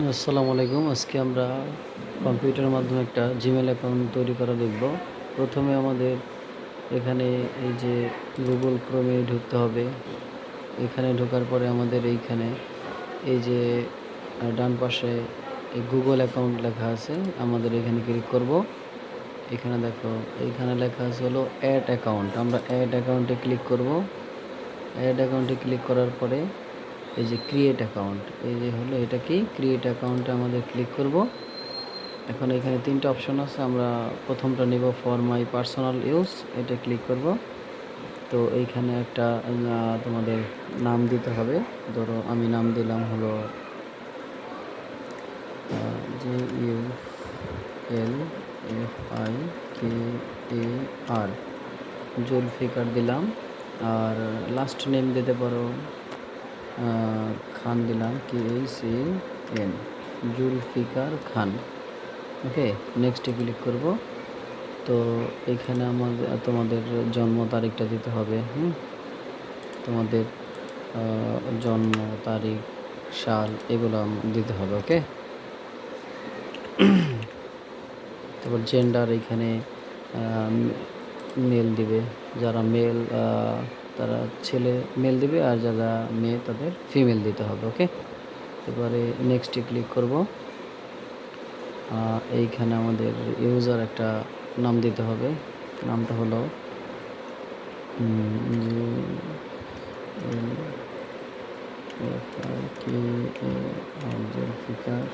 আসসালামু আলাইকুম। আজকে আমরা কম্পিউটারের মাধ্যমে একটা জিমেল অ্যাকাউন্ট তৈরি করা দেখব। প্রথমে আমাদের এখানে এই যে গুগল ক্রোমে ঢুকতে হবে। এখানে ঢোকার পরে আমাদের এইখানে এই যে ডান পাশে এই গুগল অ্যাকাউন্ট লেখা আছে, আমাদের এখানে ক্লিক করব। এখানে দেখো, এইখানে লেখা আছে হলো অ্যাড অ্যাকাউন্ট। আমরা অ্যাড অ্যাকাউন্টে ক্লিক করব। অ্যাড অ্যাকাউন্টে ক্লিক করার পরে এই যে ক্রিয়েট অ্যাকাউন্ট, এই যে হলো এটা কি ক্রিয়েট অ্যাকাউন্টে আমাদের ক্লিক করব। এখন এখানে তিনটা অপশন আছে, আমরা প্রথমটা নেব ফর মাই পার্সোনাল ইউজ, এটা ক্লিক করব। তো এইখানে একটা তোমাদের নাম দিতে হবে। ধরো আমি নাম দিলাম হলো JULFIKAR, জুলফিকার দিলাম। আর লাস্ট নেম দিতে পারো খান দিলাম, KHAN, জুলফিকার খান। ওকে, নেক্সটে ক্লিক করব। তো এখানে তোমাদের জন্ম তারিখটা দিতে হবে। তোমাদের জন্ম তারিখ, সাল, এগুলো দিতে হবে। ওকে, তারপর জেন্ডার এখানে মেল দিবে, যারা মেল তারা ছেলে মেল দিবে, আর যারা মেয়ে তাদের ফিমেল দিতে হবে। ওকে, এবারে নেক্সটে ক্লিক করব। এইখানে আমাদের ইউজার একটা নাম দিতে হবে। নামটা হলো জুলফিকার,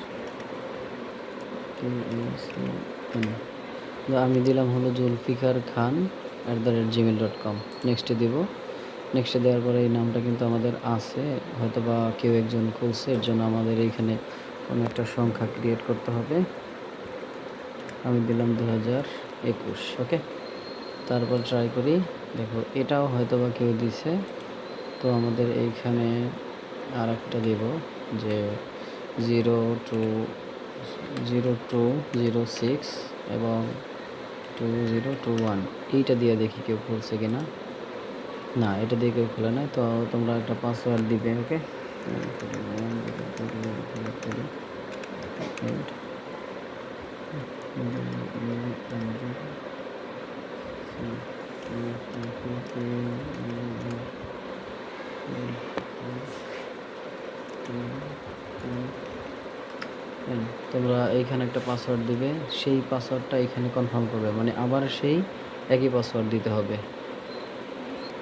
আমি দিলাম হলো জুলফিকার খান @gmail.com। নেক্সটে দিব। নেক্সটে দেওয়ার পরে এই নামটা কিন্তু আমাদের আছে, হয়তো বা কেউ একজন খুলছে, এর জন্য আমাদের এইখানে কোনো একটা সংখ্যা ক্রিয়েট করতে হবে। আমি দিলাম 2021। ওকে, তারপর ট্রাই করি। দেখো, এটাও হয়তো বা কেউ দিছে। তো আমাদের এইখানে আর একটা দিব যে 0206 এবং 2021, এইটা দিয়ে দেখি কেউ খুলছে কিনা। না, এটা দিয়ে কেউ খুলে না। তো তোমরা একটা পাসওয়ার্ড দিবে। ওকে, তোমরা এইখানে একটা পাসওয়ার্ড দিবে, সেই পাসওয়ার্ডটা এখানে কনফার্ম করবে, মানে আবার সেই একই পাসওয়ার্ড দিতে হবে।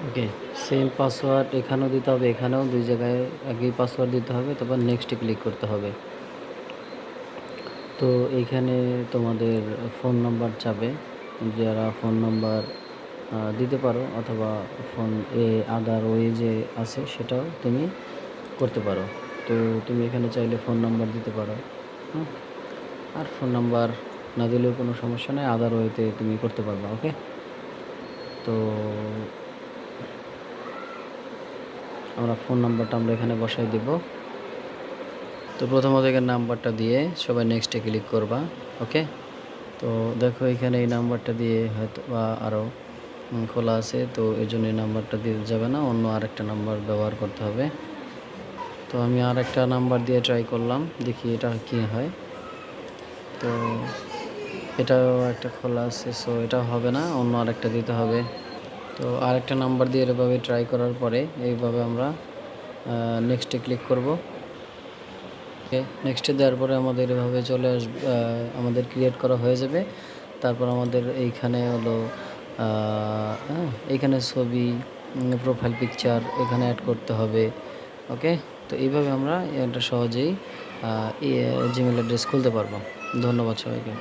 ওকে, সেম পাসওয়ার্ড এখানেও দিতে হবে, এখানেও দুই জায়গায় একই পাসওয়ার্ড দিতে হবে। তারপর নেক্সটে ক্লিক করতে হবে। তো এইখানে তোমাদের ফোন নাম্বার চাবে, যারা ফোন নাম্বার দিতে পারো, অথবা ফোন আদার ওয়ে যে আছে সেটাও তুমি করতে পারো। তো তুমি এখানে চাইলে ফোন নাম্বার দিতে পারো। আর ফোন নাম্বার না দিলেও কোনো সমস্যা নেই, আদার ওয়েতে তুমি করতে পারবা। ওকে, তো আমরা ফোন নাম্বারটা আমরা এখানে বসাই দিব। তো প্রথমত এখানে নাম্বারটা দিয়ে সবাই নেক্সটে ক্লিক করবা। ওকে, তো দেখো এখানে এই নাম্বারটা দিয়ে হয়তো বা আরও খোলা আছে, তো এই জন্য এই নাম্বারটা দিতে যাবে না, অন্য আরেকটা নাম্বার ব্যবহার করতে হবে। তো আমি আরেকটা নাম্বার দিয়ে ট্রাই করলাম, দেখি এটা কী হয়। তো এটাও একটা খোলা আছে, সো এটা হবে না, অন্য আরেকটা দিতে হবে। তো আরেকটা নাম্বার দিয়ে এভাবে ট্রাই করার পরে এইভাবে আমরা নেক্সটে ক্লিক করব। ওকে, নেক্সটে দেওয়ার পরে আমাদের এভাবে চলে আসবে, আমাদের ক্রিয়েট করা হয়ে যাবে। তারপর আমাদের এইখানে হলো এইখানে ছবি, প্রোফাইল পিকচার এখানে অ্যাড করতে হবে। ওকে, তো এইভাবে আমরা এটা সহজেই জিমেল অ্যাড্রেস খুলতে পারবো। ধন্যবাদ সবাইকে।